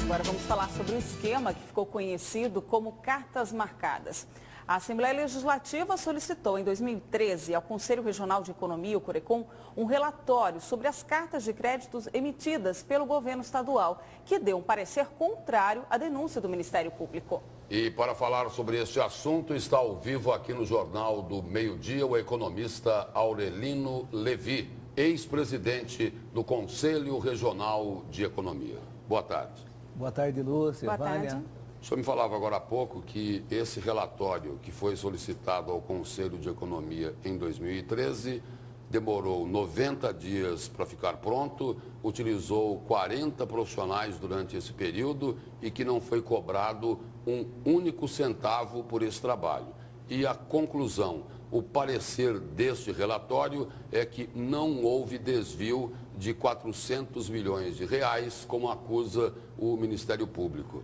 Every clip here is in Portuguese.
Agora vamos falar sobre um esquema que ficou conhecido como cartas marcadas. A Assembleia Legislativa solicitou em 2013 ao Conselho Regional de Economia, o CORECON, um relatório sobre as cartas de créditos emitidas pelo governo estadual, que deu um parecer contrário à denúncia do Ministério Público. E para falar sobre este assunto, está ao vivo aqui no Jornal do Meio-Dia o economista Aurelino Levi, ex-presidente do Conselho Regional de Economia. Boa tarde. Boa tarde, Lúcia. Boa Vânia. tarde. O senhor me falava agora há pouco que esse relatório que foi solicitado ao Conselho de Economia em 2013 demorou 90 dias para ficar pronto, utilizou 40 profissionais durante esse período e que não foi cobrado um único centavo por esse trabalho. E a conclusão, o parecer deste relatório é que não houve desvio de 400 milhões de reais, como acusa o Ministério Público.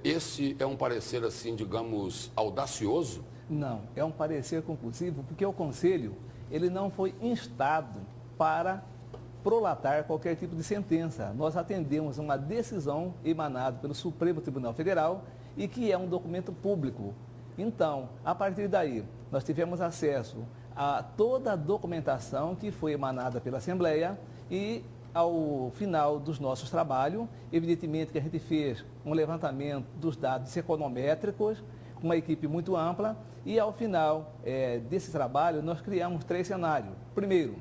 Esse é um parecer, assim, digamos, audacioso? Não, é um parecer conclusivo, porque o Conselho ele não foi instado para prolatar qualquer tipo de sentença. Nós atendemos uma decisão emanada pelo Supremo Tribunal Federal e que é um documento público. Então, a partir daí, nós tivemos acesso a toda a documentação que foi emanada pela Assembleia e, ao final dos nossos trabalhos, evidentemente que a gente fez um levantamento dos dados econométricos, com uma equipe muito ampla, e ao final desse trabalho nós criamos 3 cenários. Primeiro,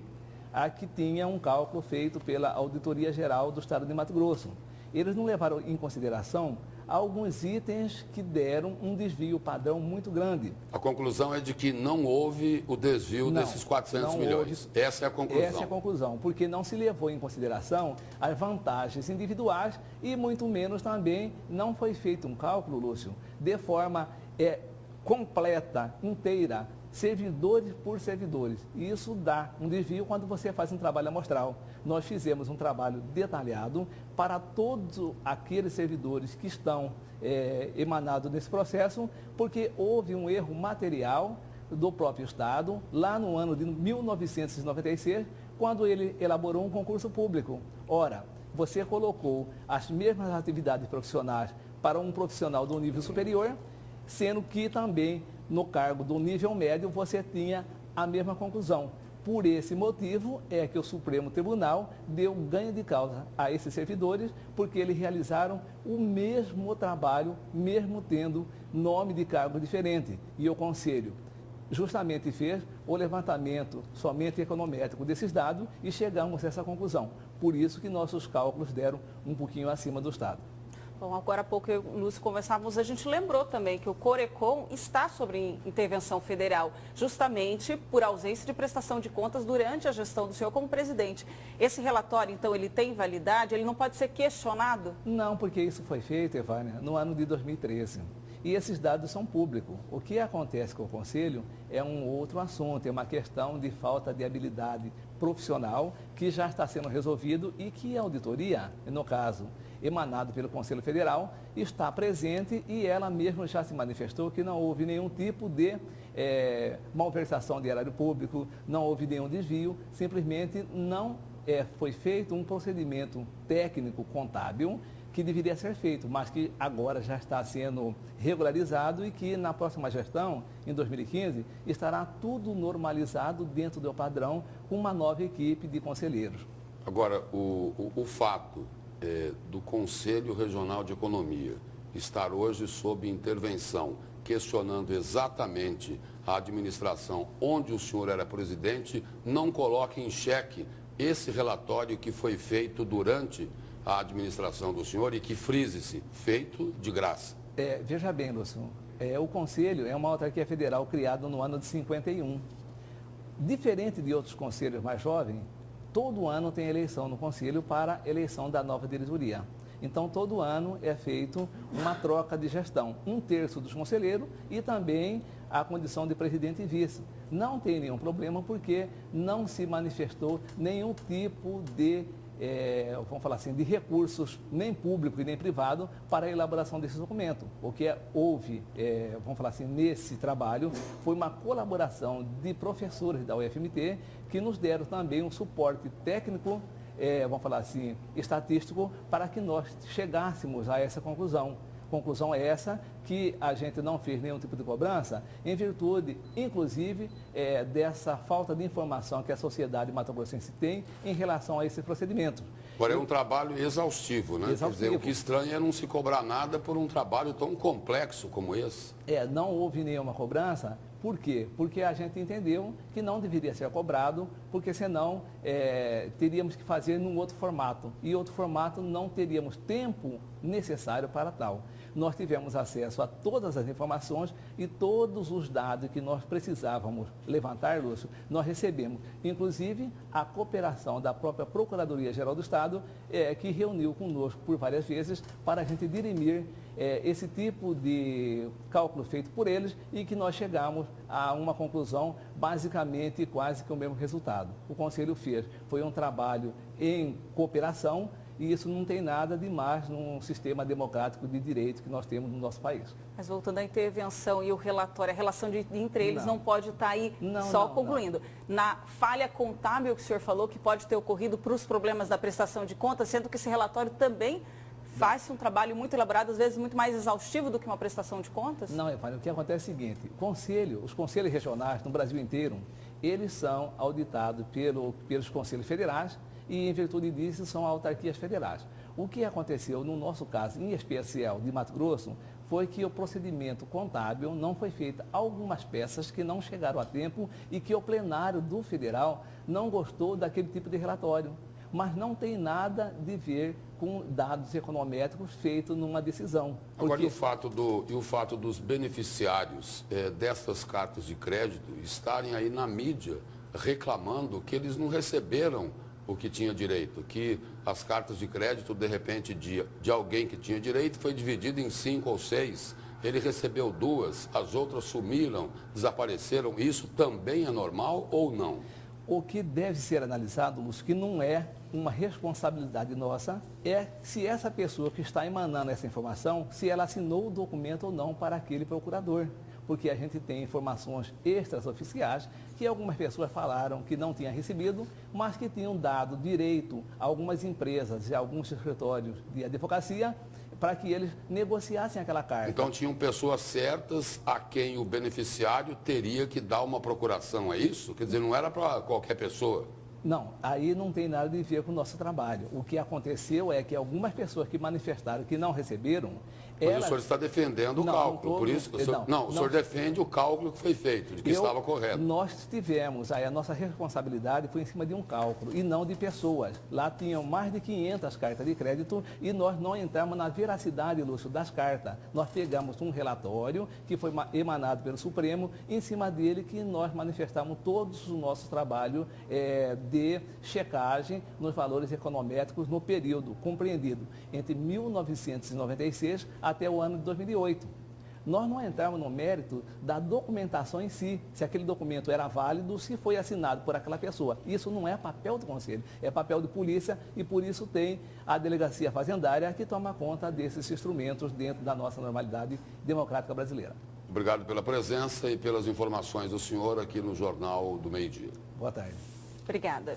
a que tinha um cálculo feito pela Auditoria Geral do Estado de Mato Grosso. Eles não levaram em consideração alguns itens que deram um desvio padrão muito grande. A conclusão é de que não houve o desvio desses 400 milhões. Essa é a conclusão. Essa é a conclusão, porque não se levou em consideração as vantagens individuais e muito menos também não foi feito um cálculo, Lúcio, de forma completa, inteira, servidores por servidores. E isso dá um desvio quando você faz um trabalho amostral. Nós fizemos um trabalho detalhado para todos aqueles servidores que estão emanados nesse processo, porque houve um erro material do próprio Estado, lá no ano de 1996, quando ele elaborou um concurso público. Ora, você colocou as mesmas atividades profissionais para um profissional do nível superior, sendo que também no cargo do nível médio você tinha a mesma conclusão. Por esse motivo é que o Supremo Tribunal deu ganho de causa a esses servidores, porque eles realizaram o mesmo trabalho, mesmo tendo nome de cargo diferente. E o Conselho justamente fez o levantamento somente econométrico desses dados e chegamos a essa conclusão. Por isso que nossos cálculos deram um pouquinho acima do Estado. Bom, agora há pouco eu e o Lúcio conversávamos, a gente lembrou também que o CORECON está sobre intervenção federal, justamente por ausência de prestação de contas durante a gestão do senhor como presidente. Esse relatório, então, ele tem validade? Ele não pode ser questionado? Não, porque isso foi feito, Evânia, no ano de 2013. E esses dados são públicos. O que acontece com o Conselho é um outro assunto, é uma questão de falta de habilidade profissional que já está sendo resolvido e que a auditoria, no caso, emanado pelo Conselho Federal, está presente e ela mesma já se manifestou que não houve nenhum tipo de malversação de erário público, não houve nenhum desvio, simplesmente não foi feito um procedimento técnico contábil que deveria ser feito, mas que agora já está sendo regularizado e que na próxima gestão, em 2015, estará tudo normalizado dentro do padrão com uma nova equipe de conselheiros. Agora, o fato do Conselho Regional de Economia estar hoje sob intervenção, questionando exatamente a administração onde o senhor era presidente, não coloca em xeque esse relatório que foi feito durante a administração do senhor e que, frise-se, feito de graça. Veja bem, Lúcio, o Conselho é uma autarquia federal criada no ano de 51. Diferente de outros conselhos mais jovens, todo ano tem eleição no Conselho para eleição da nova diretoria. Então, todo ano é feito uma troca de gestão. 1/3 dos conselheiros e também a condição de presidente e vice. Não tem nenhum problema porque não se manifestou nenhum tipo de vamos falar assim, de recursos, nem público e nem privado, para a elaboração desse documento. O que houve, vamos falar assim, nesse trabalho, foi uma colaboração de professores da UFMT, que nos deram também um suporte técnico vamos falar assim, estatístico para que nós chegássemos a essa conclusão. Conclusão é essa, que a gente não fez nenhum tipo de cobrança, em virtude, inclusive, dessa falta de informação que a sociedade mato-grossense tem em relação a esses procedimentos. Agora, é um trabalho exaustivo, né? Exaustivo. Quer dizer, o que estranha é não se cobrar nada por um trabalho tão complexo como esse. Não houve nenhuma cobrança. Por quê? Porque a gente entendeu que não deveria ser cobrado, porque senão teríamos que fazer num outro formato. E outro formato não teríamos tempo necessário para tal. Nós tivemos acesso a todas as informações e todos os dados que nós precisávamos levantar, Lúcio, nós recebemos. Inclusive, a cooperação da própria Procuradoria-Geral do Estado, que reuniu conosco por várias vezes para a gente dirimir esse tipo de cálculo feito por eles e que nós chegamos a uma conclusão basicamente quase que o mesmo resultado. O Conselho fez, foi um trabalho em cooperação e isso não tem nada de mais num sistema democrático de direito que nós temos no nosso país. Mas voltando à intervenção e o relatório, a relação entre eles não pode estar aí concluindo. Na falha contábil que o senhor falou que pode ter ocorrido para os problemas da prestação de contas, sendo que esse relatório também faz um trabalho muito elaborado, às vezes muito mais exaustivo do que uma prestação de contas? Não, Efraim, o que acontece é o seguinte, os conselhos regionais no Brasil inteiro, eles são auditados pelos conselhos federais e, em virtude disso, são autarquias federais. O que aconteceu no nosso caso, em especial de Mato Grosso, foi que o procedimento contábil não foi feito algumas peças que não chegaram a tempo e que o plenário do federal não gostou daquele tipo de relatório. Mas não tem nada de ver com dados econométricos feitos numa decisão. Agora, e o fato dos beneficiários dessas cartas de crédito estarem aí na mídia reclamando que eles não receberam o que tinha direito, que as cartas de crédito, de repente, de alguém que tinha direito, foi dividido em 5 ou 6, ele recebeu 2, as outras sumiram, desapareceram, isso também é normal ou não? O que deve ser analisado, Lúcio, que não é uma responsabilidade nossa, é se essa pessoa que está emanando essa informação, se ela assinou o documento ou não para aquele procurador. Porque a gente tem informações extraoficiais que algumas pessoas falaram que não tinham recebido, mas que tinham dado direito a algumas empresas e a alguns escritórios de advocacia para que eles negociassem aquela carta. Então tinham pessoas certas a quem o beneficiário teria que dar uma procuração, é isso? Quer dizer, não era para qualquer pessoa? Não, aí não tem nada a ver com o nosso trabalho. O que aconteceu é que algumas pessoas que manifestaram que não receberam... Mas o senhor está defendendo o cálculo, por isso que o senhor... Não, o senhor defende o cálculo que foi feito, de que estava correto. Nós tivemos, aí a nossa responsabilidade foi em cima de um cálculo e não de pessoas. Lá tinham mais de 500 cartas de crédito e nós não entramos na veracidade, Lúcio, das cartas. Nós pegamos um relatório que foi emanado pelo Supremo, em cima dele que nós manifestamos todos os nossos trabalhos de checagem nos valores econométricos no período compreendido entre 1996 até o ano de 2008. Nós não entramos no mérito da documentação em si, se aquele documento era válido, se foi assinado por aquela pessoa. Isso não é papel do Conselho, é papel de polícia e por isso tem a Delegacia Fazendária que toma conta desses instrumentos dentro da nossa normalidade democrática brasileira. Obrigado pela presença e pelas informações do senhor aqui no Jornal do Meio-Dia. Boa tarde. Obrigada.